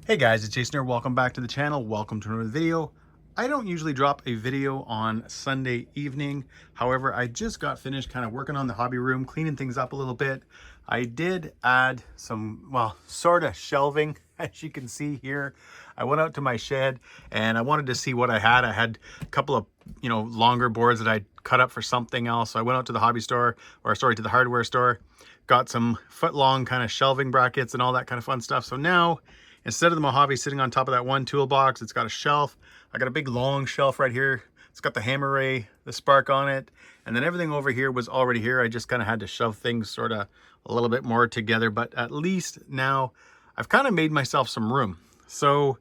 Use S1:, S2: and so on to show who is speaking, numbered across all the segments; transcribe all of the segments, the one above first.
S1: Hey guys, it's Jason here. Welcome back to the channel. Welcome to another video. I don't usually drop a video on Sunday evening. However, I just got finished kind of working on the hobby room, cleaning things up a little bit. I did add some, well, sort of shelving, as you can see here. I went out to my shed and I wanted to see what I had. I had a couple of, longer boards that I cut up for something else. So I went out to the hobby store, to the hardware store, got some foot-long kind of shelving brackets and all that kind of fun stuff. So now, instead of the Mojave sitting on top of that one toolbox, it's got a shelf. I got a big long shelf right here. It's got the hammer ray, the spark on it, and then everything over here was already here. I just kind of had to shove things sort of a little bit more together, but at least now I've kind of made myself some room. So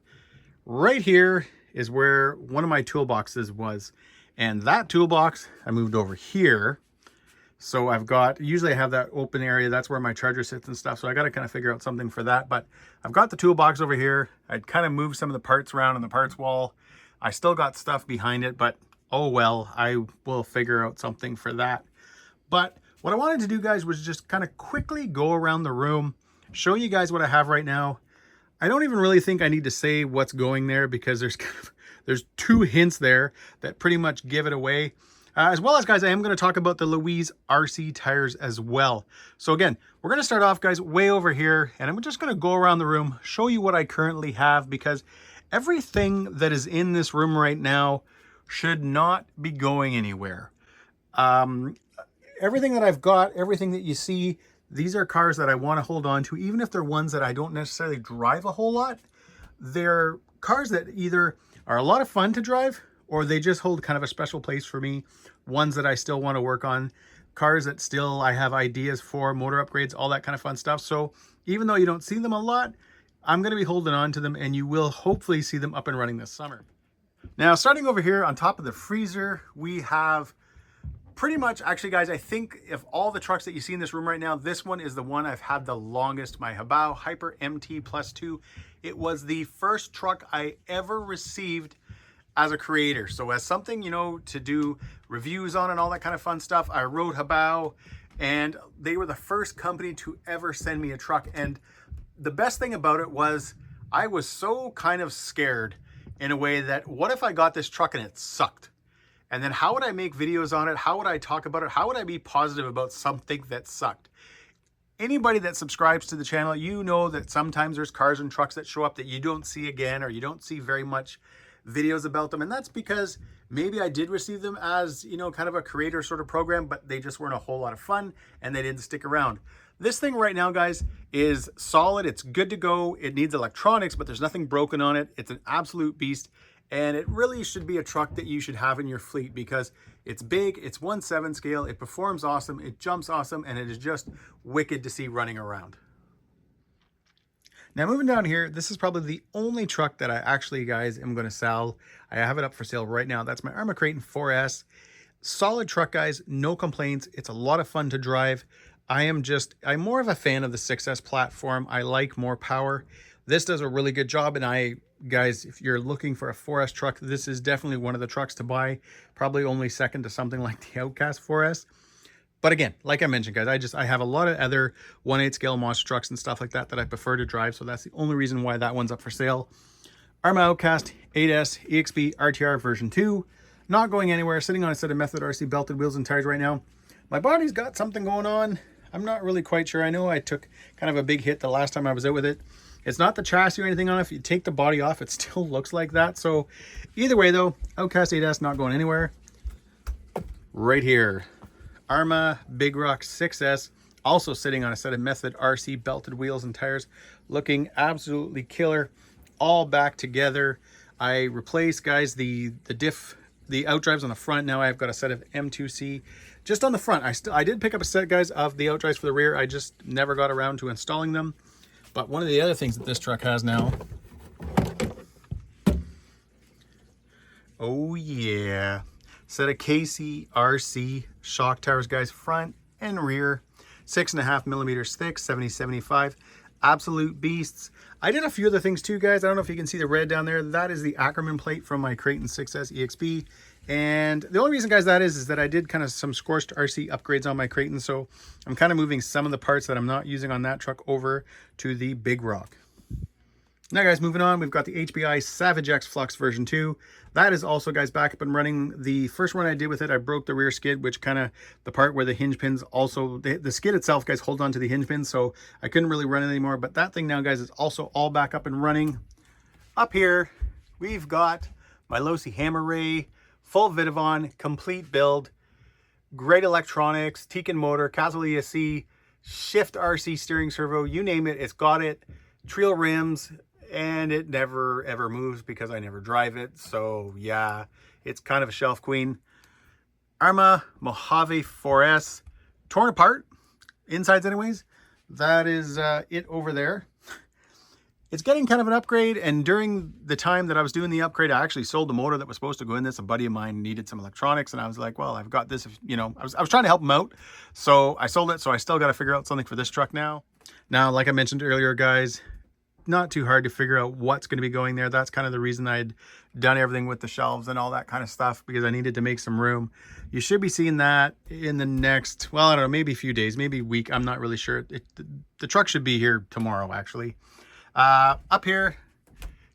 S1: right here is where one of my toolboxes was, and that toolbox I moved over here. So I've got, usually I have that open area, that's where my charger sits and stuff. So I got to kind of figure out something for that. But I've got the toolbox over here. I'd kind of moved some of the parts around on the parts wall. I still got stuff behind it, but oh well, I will figure out something for that. But what I wanted to do, guys, was just kind of quickly go around the room, show you guys what I have right now. I don't even really think I need to say what's going there because there's two hints there that pretty much give it away. As well as, guys, I am going to talk about the Louise RC tires as well. So again, we're going to start off, guys, way over here, and I'm just going to go around the room, show you what I currently have, because everything that is in this room right now should not be going anywhere. Everything that I've got, everything that you see, these are cars that I want to hold on to, even if they're ones that I don't necessarily drive a whole lot. They're cars that either are a lot of fun to drive, or they just hold kind of a special place for me. Ones that I still want to work on, cars that still I have ideas for, motor upgrades, all that kind of fun stuff. So even though you don't see them a lot, I'm going to be holding on to them, and you will hopefully see them up and running this summer. Now, starting over here on top of the freezer, we have pretty much, actually, guys, I think if all the trucks that you see in this room right now, this one is the one I've had the longest, my Habao Hyper MT Plus 2. It was the first truck I ever received as a creator. So as something, to do reviews on and all that kind of fun stuff, I wrote Habao, and they were the first company to ever send me a truck. And the best thing about it was I was so kind of scared in a way that, what if I got this truck and it sucked? And then how would I make videos on it? How would I talk about it? How would I be positive about something that sucked? Anybody that subscribes to the channel, you know that sometimes there's cars and trucks that show up that you don't see again, or you don't see very much videos about them. And that's because maybe I did receive them as, kind of a creator sort of program, but they just weren't a whole lot of fun and they didn't stick around. This thing right now, guys, is solid. It's good to go. It needs electronics, but there's nothing broken on it. It's an absolute beast. And it really should be a truck that you should have in your fleet because it's big, it's 1/7 scale, it performs awesome, it jumps awesome, and it is just wicked to see running around. Now, moving down here, this is probably the only truck that I actually, guys, am going to sell. I have it up for sale right now. That's my Arrma Kraton 4S. Solid truck, guys. No complaints. It's a lot of fun to drive. I'm more of a fan of the 6S platform. I like more power. This does a really good job. And guys, if you're looking for a 4S truck, this is definitely one of the trucks to buy. Probably only second to something like the Outcast 4S. But again, like I mentioned, guys, I have a lot of other 1/8 scale monster trucks and stuff like that that I prefer to drive. So that's the only reason why that one's up for sale. Arrma Outcast 8S EXP RTR version 2. Not going anywhere. Sitting on a set of Method RC belted wheels and tires right now. My body's got something going on. I'm not really quite sure. I know I took kind of a big hit the last time I was out with it. It's not the chassis or anything on it. If you take the body off, it still looks like that. So either way, though, Outcast 8S not going anywhere. Right here, Arrma Big Rock 6S, also sitting on a set of Method RC belted wheels and tires, looking absolutely killer, all back together. I replaced, guys, the diff, the outdrives on the front. Now I've got a set of M2C just on the front. I did pick up a set, guys, of the outdrives for the rear. I just never got around to installing them. But one of the other things that this truck has now, oh yeah, set of KC RC shock towers, guys, front and rear, 6.5 millimeters thick, 70/75, absolute beasts. I did a few other things too, guys. I don't know if you can see the red down there. That is the Ackerman plate from my Kraton 6S EXP. And the only reason, guys, that is that I did kind of some scorched RC upgrades on my Kraton. So I'm kind of moving some of the parts that I'm not using on that truck over to the Big Rock. Now guys, moving on, we've got the HBI Savage X Flux version 2. That is also, guys, back up and running. The first one I did with it, I broke the rear skid, which kind of the part where the hinge pins also, the skid itself, guys, holds on to the hinge pins, so I couldn't really run it anymore. But that thing now, guys, is also all back up and running. Up here, we've got my Losi Hammer Ray, full Vidavon, complete build, great electronics, Tekin motor, Castle ESC, Shift RC steering servo, you name it, it's got it. Trail rims, and it never ever moves because I never drive it. So yeah, it's kind of a shelf queen. Arma Mojave 4S, torn apart, insides anyways. That is it over there. It's getting kind of an upgrade, and during the time that I was doing the upgrade, I actually sold the motor that was supposed to go in this. A buddy of mine needed some electronics, and I was like, well, I've got this, you know, I was trying to help him out. So I sold it, so I still got to figure out something for this truck now. Now, like I mentioned earlier, guys, not too hard to figure out what's going to be going there. That's kind of the reason I'd done everything with the shelves and all that kind of stuff, because I needed to make some room. You should be seeing that in the next, well, I don't know, maybe a few days, maybe a week. I'm not really sure. The truck should be here tomorrow, actually. Up here,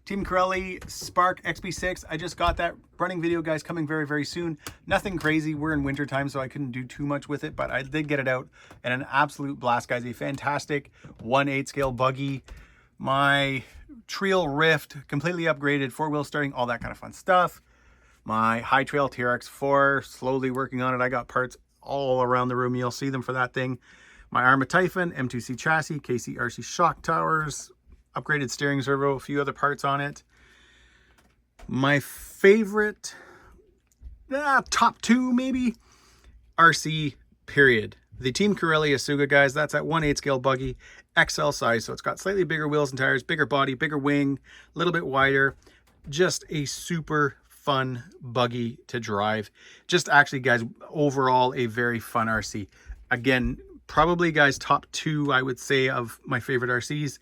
S1: Team Corelli Spark XP6. I just got that running video, guys, coming very, very soon. Nothing crazy. We're in winter time, so I couldn't do too much with it, but I did get it out, and an absolute blast, guys. A fantastic 1/8 scale buggy. My Trail Rift, completely upgraded, 4-wheel starting, all that kind of fun stuff. My High Trail TRX4, slowly working on it. I got parts all around the room. You'll see them for that thing. My Arma Typhon, M2C chassis, KCRC shock towers, upgraded steering servo, a few other parts on it. My favorite, top two maybe, RC period. The Team Corelli Asuga, guys, that's that 1/8 scale buggy, XL size, so it's got slightly bigger wheels and tires, bigger body, bigger wing, a little bit wider. Just a super fun buggy to drive. Just actually, guys, overall a very fun RC. Again, probably, guys, top two, I would say, of my favorite RCs.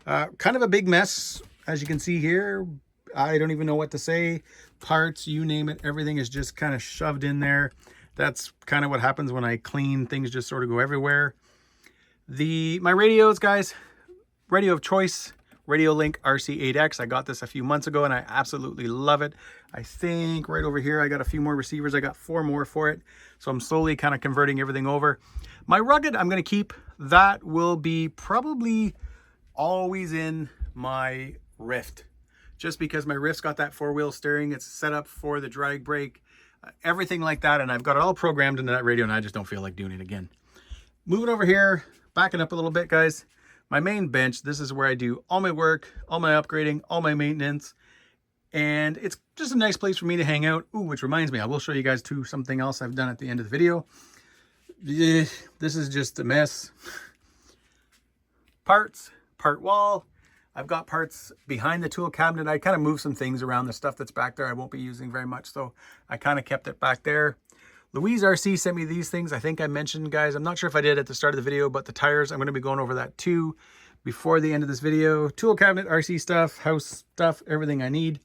S1: Kind of a big mess, as you can see here. I don't even know what to say. Parts, you name it, everything is just kind of shoved in there. That's kind of what happens when I clean. Things just sort of go everywhere. My radios, guys, radio of choice, RadioLink RC8X. I got this a few months ago, and I absolutely love it. I think right over here, I got a few more receivers. I got 4 more for it. So I'm slowly kind of converting everything over. My rugged, I'm going to keep. That will be probably always in my Rift, just because my Rift's got that 4-wheel steering. It's set up for the drag brake, everything like that, and I've got it all programmed into that radio, and I just don't feel like doing it again. Moving over here, backing up a little bit, guys, my main bench. This is where I do all my work, all my upgrading, all my maintenance, and it's just a nice place for me to hang out. Ooh, which reminds me, I will show you guys too something else I've done at the end of the video. This is just a mess. Part wall. I've got parts behind the tool cabinet. I kind of moved some things around. The stuff that's back there I won't be using very much, so I kind of kept it back there. Louise RC sent me these things. I think I mentioned, guys, I'm not sure if I did at the start of the video, but the tires, I'm going to be going over that too before the end of this video. Tool cabinet, RC stuff, house stuff, everything I need.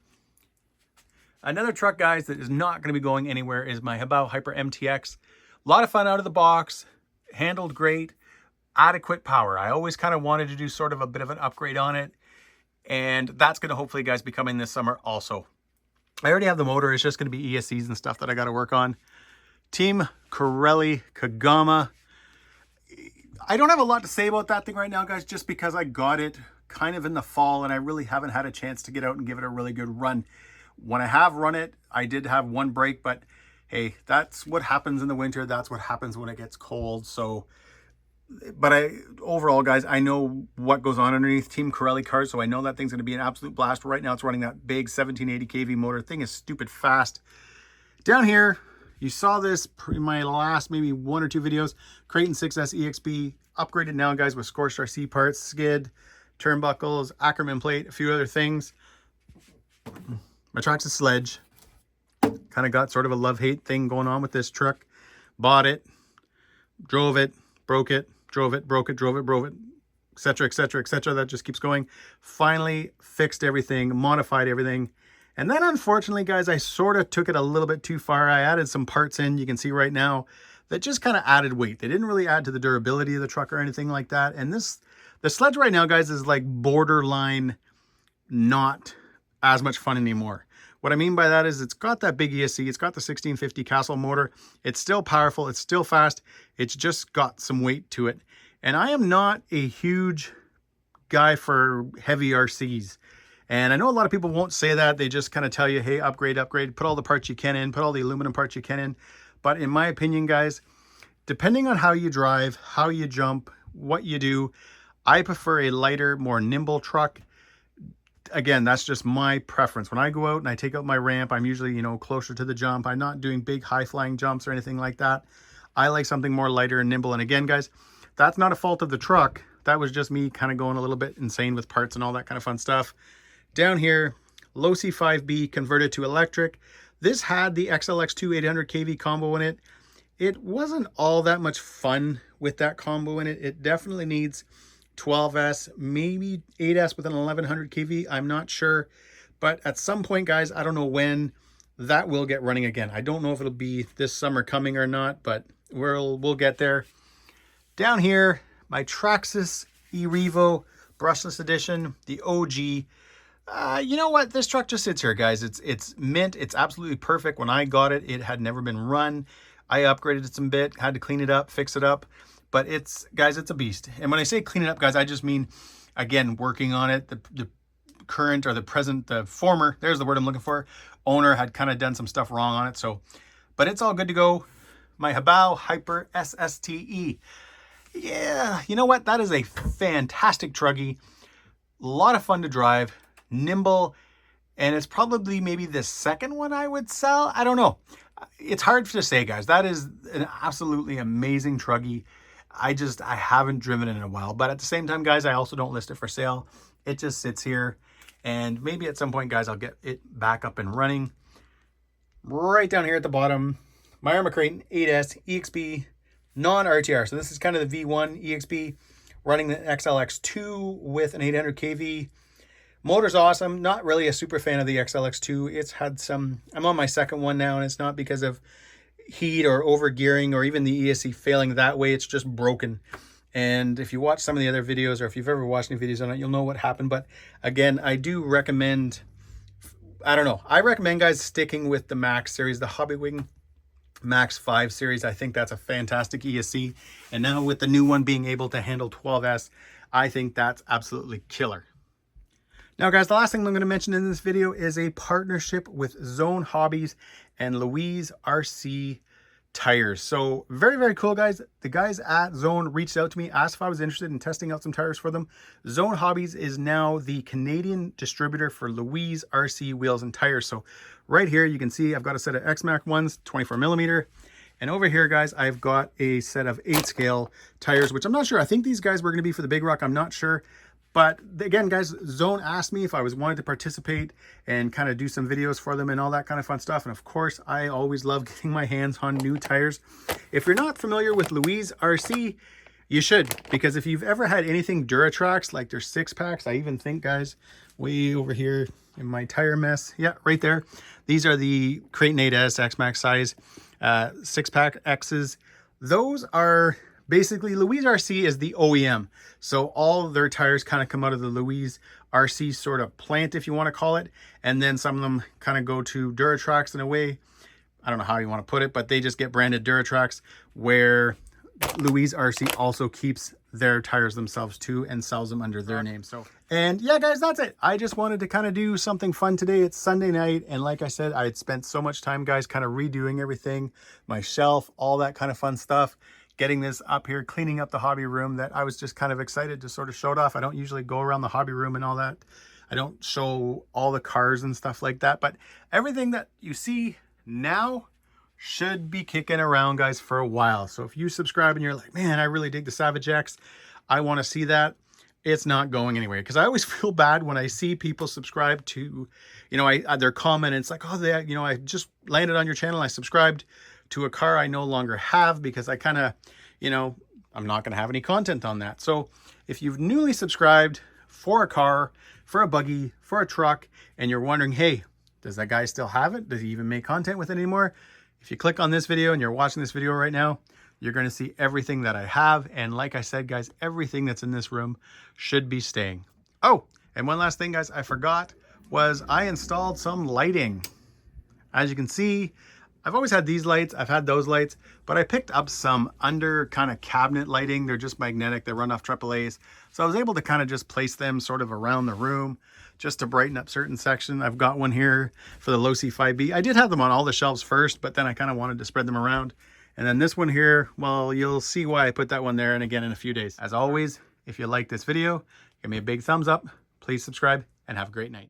S1: Another truck, guys, that is not going to be going anywhere is my Habao Hyper MTX. A lot of fun out of the box, handled great, adequate power. I always kind of wanted to do sort of a bit of an upgrade on it, and that's going to hopefully, guys, be coming this summer also. I already have the motor. It's just going to be ESCs and stuff that I got to work on. Team Corelli Kagama. I don't have a lot to say about that thing right now, guys, just because I got it kind of in the fall, and I really haven't had a chance to get out and give it a really good run. When I have run it, I did have one break, but hey, that's what happens in the winter. That's what happens when it gets cold. So, but overall, guys, I know what goes on underneath Team Corelli cars, so I know that thing's going to be an absolute blast. Right now, it's running that big 1780 kV motor. Thing is stupid fast. Down here, you saw this in my last maybe 1 or 2 videos. Creighton 6S EXP upgraded now, guys, with Scorched RC parts, skid, turnbuckles, Ackerman plate, a few other things. My truck's a sledge. Kind of got sort of a love-hate thing going on with this truck. Bought it, drove it, broke it, drove it, broke it, drove it, broke it, etc., etc., etc. That just keeps going. Finally fixed everything, modified everything. And then, unfortunately, guys, I sort of took it a little bit too far. I added some parts in, you can see right now, that just kind of added weight. They didn't really add to the durability of the truck or anything like that. And the sledge right now, guys, is like borderline not as much fun anymore. What I mean by that is it's got that big ESC, it's got the 1650 Castle motor, it's still powerful, it's still fast, it's just got some weight to it. And I am not a huge guy for heavy RCs. And I know a lot of people won't say that, they just kind of tell you, hey, upgrade, upgrade, put all the parts you can in, put all the aluminum parts you can in. But in my opinion, guys, depending on how you drive, how you jump, what you do, I prefer a lighter, more nimble truck. Again, that's just my preference. When I go out and I take out my ramp, I'm usually, you know, closer to the jump. I'm not doing big high flying jumps or anything like that. I like something more lighter and nimble. And again, guys, that's not a fault of the truck. That was just me kind of going a little bit insane with parts and all that kind of fun stuff. Down here, low C5B converted to electric. This had the XLX2 800 kV combo in it. It wasn't all that much fun with that combo in it. It definitely needs 12S, maybe 8S with an 1100 kV. I'm not sure. But at some point, guys, I don't know when that will get running again. I don't know if it'll be this summer coming or not, but we'll get there. Down here, my Traxxas E-Revo brushless edition, the OG. You know what? This truck just sits here, guys. It's mint. It's absolutely perfect. When I got it, it had never been run. I upgraded it some bit, had to clean it up, fix it up. But it's, guys, it's a beast. And when I say clean it up, guys, I just mean, again, working on it. The current or the present, the former, there's the word I'm looking for, owner had kind of done some stuff wrong on it. So, but it's all good to go. My Habao Hyper SSTE. Yeah, you know what? That is a fantastic truggy. A lot of fun to drive, nimble, and it's probably maybe the second one I would sell. I don't know. It's hard to say, guys. That is an absolutely amazing truggy. I haven't driven it in a while, but at the same time, guys, I also don't list it for sale. It just sits here, and maybe at some point, guys, I'll get it back up and running. Right down here at the bottom, my Armor Crate 8S EXP non-RTR. So this is kind of the V1 EXP running the XLX2 with an 800 kV. Motor's awesome. Not really a super fan of the XLX2. It's had some, I'm on my second one now, and it's not because of heat or over gearing or even the ESC failing that way. It's just broken. And if you watch some of the other videos, or if you've ever watched any videos on it, you'll know what happened. But again, I do recommend, I don't know, I recommend, guys, sticking with the Max series, the Hobbywing Max 5 series. I think that's a fantastic ESC. And now with the new one being able to handle 12S, I think that's absolutely killer. Now, guys, the last thing I'm going to mention in this video is a partnership with Zone Hobbies and Louise RC Tires. So very, very cool, guys. The guys at Zone reached out to me, asked if I was interested in testing out some tires for them. Zone Hobbies is now the Canadian distributor for Louise RC wheels and tires. So right here, you can see I've got a set of X-Maxx ones, 24 millimeter. And over here, guys, I've got a set of 8 scale tires, which I'm not sure. I think these guys were going to be for the Big Rock. I'm not sure. But again, guys, Zone asked me if I was wanting to participate and kind of do some videos for them and all that kind of fun stuff. And of course, I always love getting my hands on new tires. If you're not familiar with Louise RC, you should, because if you've ever had anything Duratrax, like their 6-packs, I even think, guys, way over here in my tire mess, yeah, right there. These are the Crate 8S X-Maxx size 6-pack X's. Those are basically, Louise RC is the OEM. So all their tires kind of come out of the Louise RC sort of plant, if you want to call it. And then some of them kind of go to Duratrax in a way. I don't know how you want to put it, but they just get branded Duratrax, where Louise RC also keeps their tires themselves too and sells them under their name. So, and yeah, guys, that's it. I just wanted to kind of do something fun today. It's Sunday night. And like I said, I had spent so much time, guys, kind of redoing everything, my shelf, all that kind of fun stuff. Getting this up here, cleaning up the hobby room, that I was just kind of excited to sort of show it off. I don't usually go around the hobby room and all that. I don't show all the cars and stuff like that, but everything that you see now should be kicking around, guys, for a while. So if you subscribe and you're like, man, I really dig the Savage X, I want to see that, it's not going anywhere. Because I always feel bad when I see people subscribe to, you know, their comment, and it's like, oh, they, you know, I just landed on your channel, I subscribed to a car I no longer have, because I kind of, you know, I'm not going to have any content on that. So if you've newly subscribed for a car, for a buggy, for a truck, and you're wondering, hey, does that guy still have it? Does he even make content with it anymore? If you click on this video and you're watching this video right now, you're going to see everything that I have. And like I said, guys, everything that's in this room should be staying. Oh, And one last thing, guys, I forgot was I installed some lighting. As you can see, I've always had these lights, I've had those lights, but I picked up some under kind of cabinet lighting. They're just magnetic, they run off AAAs. So I was able to kind of just place them sort of around the room just to brighten up certain sections. I've got one here for the low C5B. I did have them on all the shelves first, but then I kind of wanted to spread them around. And then this one here, well, you'll see why I put that one there and again in a few days. As always, if you like this video, give me a big thumbs up, please subscribe, and have a great night.